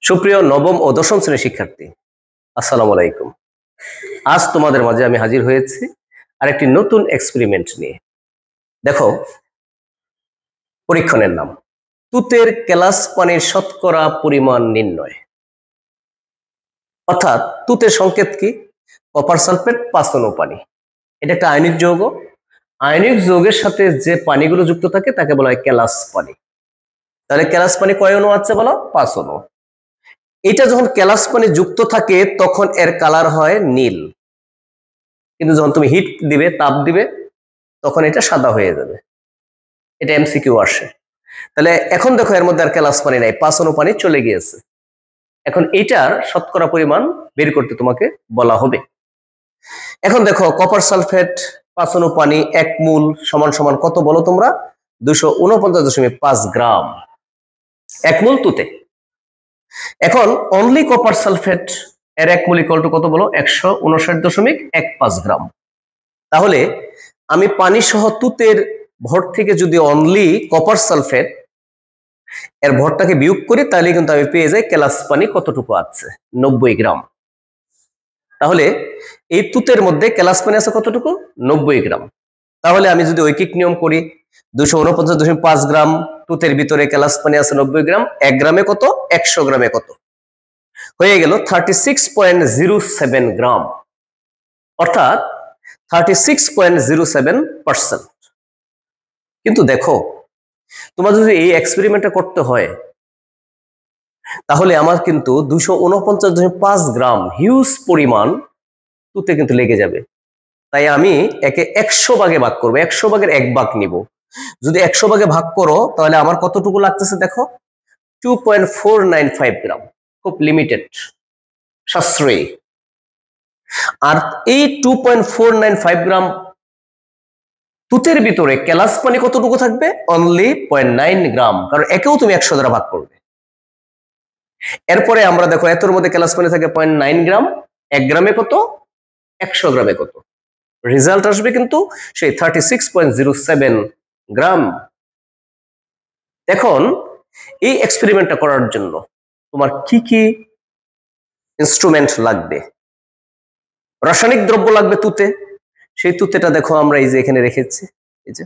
সুপ্রিয় নবম ও দশম শ্রেণীর শিক্ষার্থী, আসসালামু আলাইকুম। আজ তোমাদের মাঝে আমি হাজির হয়েছি আরেকটি নতুন এক্সপেরিমেন্ট নিয়ে। দেখো, পরীক্ষণের নাম তুতের কেলাস পানির শতকরা পরিমাণ নির্ণয়। অর্থাৎ তুতের সংকেত কি? কপার সালফেট 5 অণু পানি। এটা একটা আয়নিক যৌগ। আয়নিক যৌগের সাথে যে পানিগুলো যুক্ত থাকে তাকে বলা হয় কেলাস পানি। তাহলে কেলাস পানি কয় অণু আছে বলো? 5 অণু। এটা যখন কেলাস পানি যুক্ত থাকে তখন এর কালার হয় নীল, কিন্তু যখন তুমি হিট দিবে, তাপ দিবে, তখন এটা সাদা হয়ে যাবে। এটা এমসিকিউ আসে। তাহলে এখন দেখো, এর মধ্যে আর কেলাস পানি নাই, 5 অণু পানি চলে গিয়েছে। এখন এটার শতকরা পরিমাণ বের করতে তোমাকে বলা হবে। এখন দেখো, কপার সালফেট 5 অণু পানি 1 মোল সমান সমান কত বলো তোমরা? 249.5 গ্রাম 1 মোল তুতে। এখন অনলি কপার সালফেট এর 1 মোল ইকুয়াল টু কত বলো? 159.15 গ্রাম। তাহলে আমি পানি সহ তুতের ভর থেকে যদি অনলি কপার সালফেট এর ভরটাকে বিয়োগ করি, তাহলে কিন্তু আমি পেয়ে যাই কেলাস পানি কতটুকু আছে, 90 গ্রাম। তাহলে এই তুতের মধ্যে কেলাস পানি আছে কতটুকু? 90 গ্রাম। তাহলে আমি যদি ঐকিক নিয়ম করি, 249.5 গ্রাম তুতের ভিতরে কেলাস পানি আছে 90 গ্রাম, 1 গ্রামে কত? 100 গ্রামে কত? হয়ে গেল 36.07 গ্রাম, অর্থাৎ 36.07%। কিন্তু দেখো, তোমার যদি এই এক্সপেরিমেন্টটা করতে হয়, তাহলে আমার কিন্তু 249.5 গ্রাম হিউজ পরিমাণ তুতে কিন্তু লেগে যাবে। তাই আমি একে 100 ভাগে ভাগ করবো, 100 ভাগের 1 ভাগ নিব। যদি 100 ভাগে ভাগ করো, তাহলে আমার কতটুকু লাগতেছে দেখো? 2.495 গ্রাম। খুব লিমিটেড, সাশ্রয়ী। আর এই 2.495 গ্রাম তুতের ভিতরে কেলাস পানি কতটুকু থাকবে? অনলি 0.9 গ্রাম, কারণ একেও তুমি 100 দ্বারা ভাগ করবে। এরপরে আমরা দেখো, এতর মধ্যে কেলাস পানি থাকে 0.9 গ্রাম, 1 গ্রামে কত? 100 গ্রামে কত? রেজাল্ট আসবে কিন্তু সেই 36.07 গ্রাম। এখন এই এক্সপেরিমেন্টটা করার জন্য তোমার কি কি ইনস্ট্রুমেন্ট লাগবে? রাসায়নিক দ্রব্য লাগবে তুতে। সেই তুতেটা দেখো আমরা এই যে এখানে রেখেছি, এই যে।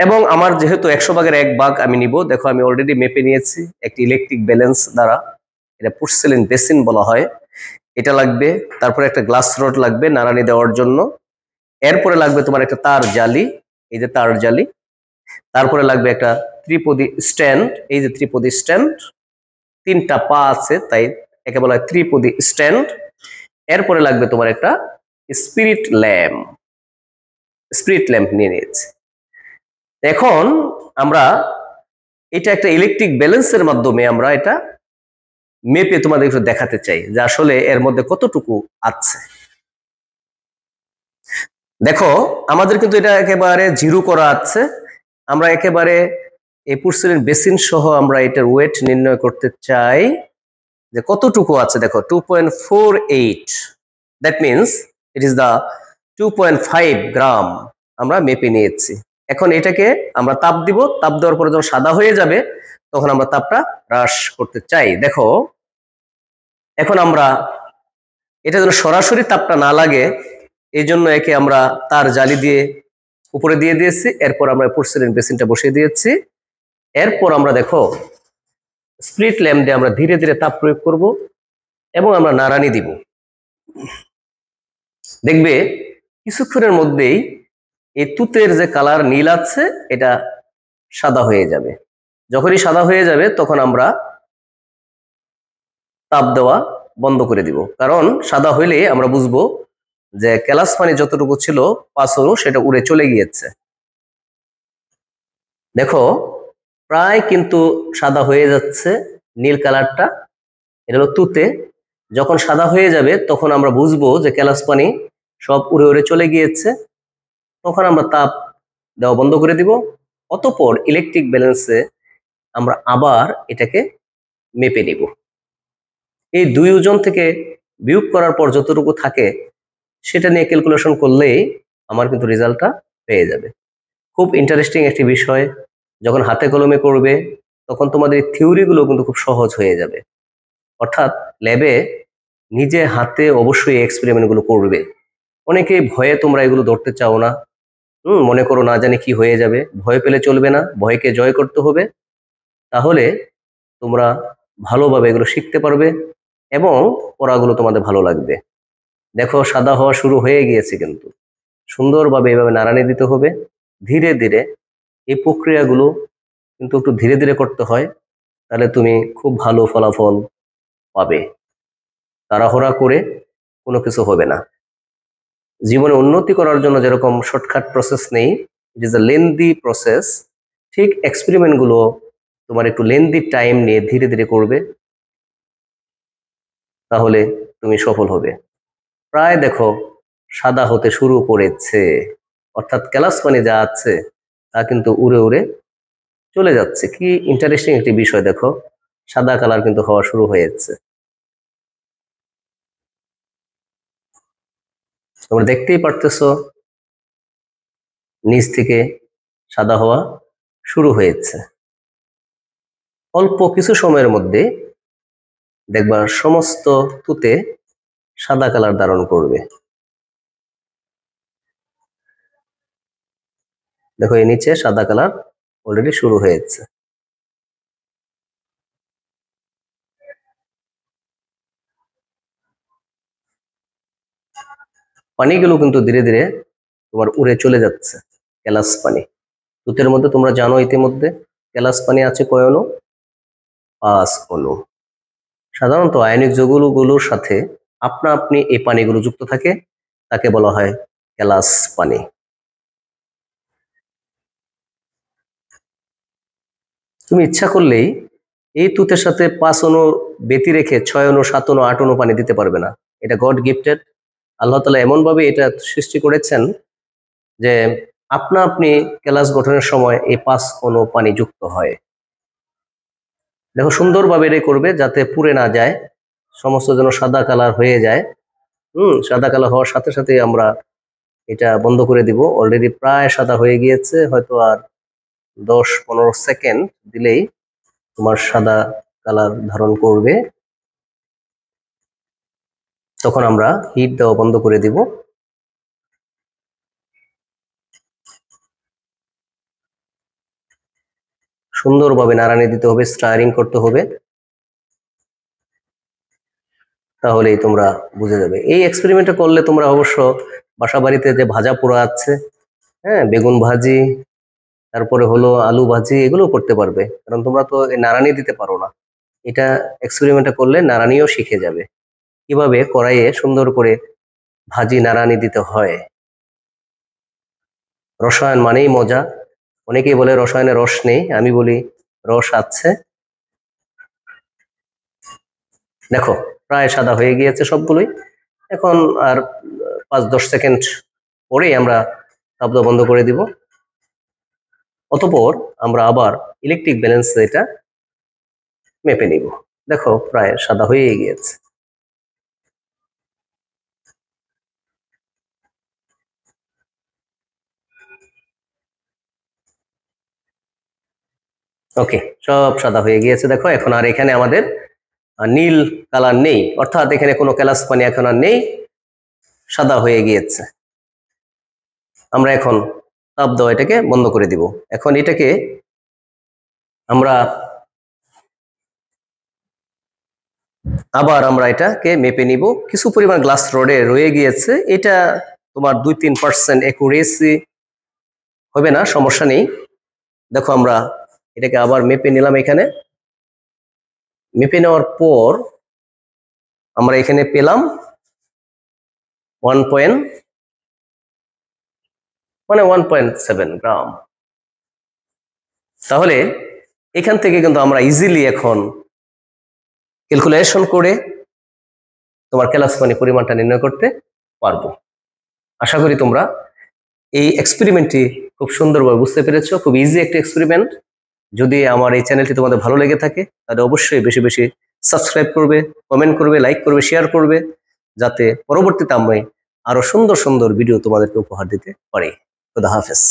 এবং আমার যেহেতু 100 ভাগের 1 ভাগ আমি নিব, দেখো আমি অলরেডি মেপে নিয়েছি একটি ইলেকট্রিক ব্যালেন্স দ্বারা। এটা পোর্সেলিন বেসিন বলা হয়। এটা লাগবে। তারপরে একটা গ্লাস রড লাগবে নাড়ানি দেওয়ার জন্য। এরপরে লাগবে তোমার একটা তার জালি, এই যে তার জালি। তারপরে লাগবে একটা ত্রিপদী স্ট্যান্ড, এই যে ত্রিপদী স্ট্যান্ড। 3টা পা আছে, তাই একে বলা হয় ত্রিপদী স্ট্যান্ড। এরপরে লাগবে তোমার একটা স্পিরিট ল্যাম্প। স্পিরিট ল্যাম্প নিয়ে নিয়েছি। এখন আমরা এটা একটা ইলেকট্রিক ব্যালেন্সের মাধ্যমে আমরা এটা মেপে তোমাদের একটু দেখাতে চাই যে আসলে এর মধ্যে কতটুকু আছে। দেখো, আমাদের কিন্তু এটা একেবারে জিরো করা আছে। আমরা একেবারে এই পোর্সেলিন বেসিন সহ আমরা এটার ওয়েট নির্ণয় করতে চাই যে কতটুকু আছে। দেখো, 2.48, that means it is the 2.5 gram আমরা মেপে নিয়েছি। এখন এটাকে আমরা তাপ দিব। তাপ দেওয়ার পরে যখন সাদা হয়ে যাবে, তখন আমরা তাপটা হ্রাস করতে চাই। দেখো, এখন আমরা এটা যেন সরাসরি তাপটা না লাগে, এই জন্য একে আমরা তার জালি দিয়ে উপরে দিয়ে দিয়েছি। এরপর আমরা পোর্সেলিন বেসিনটা বসিয়ে দিয়েছি। এরপর আমরা দেখো, স্প্লিট ল্যাম্প দিয়ে আমরা ধীরে ধীরে তাপ প্রয়োগ করব এবং আমরা নাড়ানি দিব। দেখবে কিছুক্ষণের মধ্যেই এই তুতের যে কালার নীল আছে, এটা সাদা হয়ে যাবে। যখনই সাদা হয়ে যাবে, তখন আমরা তাপ দেওয়া বন্ধ করে দিব, কারণ সাদা হইলে আমরা বুঝবো যে কেলাস পানি যতটুকু ছিল 5 অণু, সেটা উড়ে চলে গিয়েছে। দেখো, প্রায় কিন্তু সাদা হয়ে যাচ্ছে নীল কালারটা। এটা হলো তুতে। যখন সাদা হয়ে যাবে, তখন আমরা বুঝবো যে কেলাস পানি সব উড়ে উড়ে চলে গিয়েছে। তখন আমরা তাপ দেওয়া বন্ধ করে দিব। অতঃপর ইলেকট্রিক ব্যালেন্সে আমরা আবার এটাকে মেপে নিব। এই 2 ওজন থেকে বিয়োগ করার পর যতটুকু থাকে, সেটা নিয়ে ক্যালকুলেশন করলেই আমার কিন্তু রেজাল্টটা পেয়ে যাবে। খুব ইন্টারেস্টিং একটি বিষয়। যখন হাতে কলমে করবে, তখন তোমাদের থিওরিগুলো কিন্তু খুব সহজ হয়ে যাবে। অর্থাৎ ল্যাবে নিজে হাতে অবশ্যই এক্সপেরিমেন্টগুলো করবে। অনেকেই ভয়ে তোমরা এগুলো ধরতে চাও না, মনে করো না জানি কি হয়ে যাবে। ভয় পেলে চলবে না, ভয়কে জয় করতে হবে। তাহলে তোমরা ভালোভাবে এগুলো শিখতে পারবে এবং পড়াগুলো তোমাদের ভালো লাগবে। দেখো সাদা হওয়া শুরু হয়ে গিয়েছে, কিন্তু সুন্দরভাবে এভাবে নাড়ানি দিতে হবে ধীরে ধীরে। এই প্রক্রিয়াগুলো কিন্তু একটু ধীরে ধীরে করতে হয়, তাহলে তুমি খুব ভালো ফলাফল পাবে। তাড়াহুড়া করে কোনো কিছু হবে না। জীবনে উন্নতি করার জন্য যেরকম শর্টকাট প্রসেস নেই, it is a lengthy process, ঠিক এক্সপেরিমেন্টগুলো তোমার একটু লেন্দি টাইম নিয়ে ধীরে ধীরে করবে, তাহলে তুমি সফল হবে। প্রায় দেখো সাদা হতে শুরু করেছে, অর্থাৎ ক্যালাস পানি যা আছে তা কিন্তু উড়ে উড়ে চলে যাচ্ছে। কি ইন্টারেস্টিং একটি বিষয়, দেখো সাদা কালার কিন্তু হওয়া শুরু হয়েছে। তোমরা দেখতেই পারতেছো নিচ থেকে সাদা হওয়া শুরু হয়েছে। অল্প কিছু সময়ের মধ্যে দেখবা সমস্ত তুতে সাদা কালার ধারণ করবে। দেখো এই নিচে সাদা কালার অলরেডি শুরু হয়েছে। পানিগুলো কিন্তু ধীরে ধীরে তোমার উড়ে চলে যাচ্ছে। ক্যালাস পানি তুতের মধ্যে তোমরা জানো ইতিমধ্যে ক্যালাস পানি আছে কয় অণু? 5 অণু। সাধারণত আয়নিক যৌগগুলোর সাথে আপনা আপনি এই পানিগুলো যুক্ত থাকে, তাকে বলা হয় ক্যালাস পানি। তুমি ইচ্ছা করলেই এই তুতের সাথে 5 অণু ব্যতি রেখে 6 অণু, 7 অণু, 8 অণু পানি দিতে পারবে না। এটা গড গিফটেড। আল্লাহ তাআলা এমন ভাবে এটা সৃষ্টি করেছেন যে আপনা আপনি ক্যালাস গঠনের সময় এই 5 অণু পানি যুক্ত হয়। দেখো সুন্দরভাবে এটা করবে যাতে পুড়ে না যায়, সমস্ত যেন সাদা কালার হয়ে যায়। সাদা কালার হওয়ার সাথে সাথে আমরা এটা বন্ধ করে দিব। অলরেডি প্রায় সাদা হয়ে গিয়েছে, হয়তো আর 10-15 সেকেন্ড দিলেই তোমার সাদা কালার ধারণ করবে। তখন আমরা হিট দেওয়া বন্ধ করে দিব। সুন্দরভাবে নাড়ানি দিতে হবে, স্টারিং করতে হবে, তাহলেই তোমরা বুঝে যাবে। এই এক্সপেরিমেন্টটা করলে তোমরা অবশ্য বাসা বাড়িতে যে ভাজা পোড়া আছে, হ্যাঁ বেগুন ভাজি, তারপরে হলো আলু ভাজি, এগুলো করতে পারবে, কারণ তোমরা তো নাড়ানি দিতে পারো না। এটা এক্সপেরিমেন্টটা করলে নাড়ানিও শিখে যাবে, কিভাবে কড়াইয়ে সুন্দর করে ভাজি নাড়ানি দিতে হয়। রসায়ন মানেই মজা। অনেকেই বলে রসায়নে রস নেই, আমি বলি রস আছে। দেখো প্রায় সাদা হয়ে গিয়েছে সবগুলোই। এখন আর 5-10 সেকেন্ড পরেই আমরা শব্দ বন্ধ করে দিব। অতঃপর আমরা আবার ইলেকট্রিক ব্যালেন্স এটা মেপে নিব। দেখো প্রায় সাদা হয়ে গিয়েছে। ওকে, সব সাদা হয়ে গিয়েছে। দেখো এখন আর এখানে আমাদের নীল কালার নেই, অর্থাৎ এখানে কোনো ক্যালাস পানি এখন আর নেই, সাদা হয়ে গিয়েছে। আমরা এখন তাপ দেওয়া এটাকে বন্ধ করে দিব। এখন এটাকে আমরা আমরা এটাকে মেপে নিব। কিছু পরিমাণ গ্লাস রডে রয়ে গিয়েছে, এটা তোমার 2-3% অ্যাকুরেসি হবে না, সমস্যা নেই। দেখো আমরা এটাকে আবার মেপে নিলাম। এখানে মেপে নেওয়ার পর আমরা এখানে পেলাম 1.7 গ্রাম। তাহলে এখান থেকে কিন্তু আমরা ইজিলি এখন ক্যালকুলেশন করে তোমার ক্যালাস পানি পরিমাণটা নির্ণয় করতে পারবো। আশা করি তোমরা এই এক্সপেরিমেন্টটি খুব সুন্দরভাবে বুঝতে পেরেছো। খুব ইজি একটা এক্সপেরিমেন্ট। যদি আমার এই চ্যানেলটি তোমাদের ভালো লেগে থাকে তাহলে অবশ্যই বেশি বেশি সাবস্ক্রাইব করবে, কমেন্ট করবে, লাইক করবে, শেয়ার করবে, যাতে পরবর্তীতে আমি আরো সুন্দর সুন্দর ভিডিও তোমাদেরকে উপহার দিতে পারি। খুদা হাফেজ।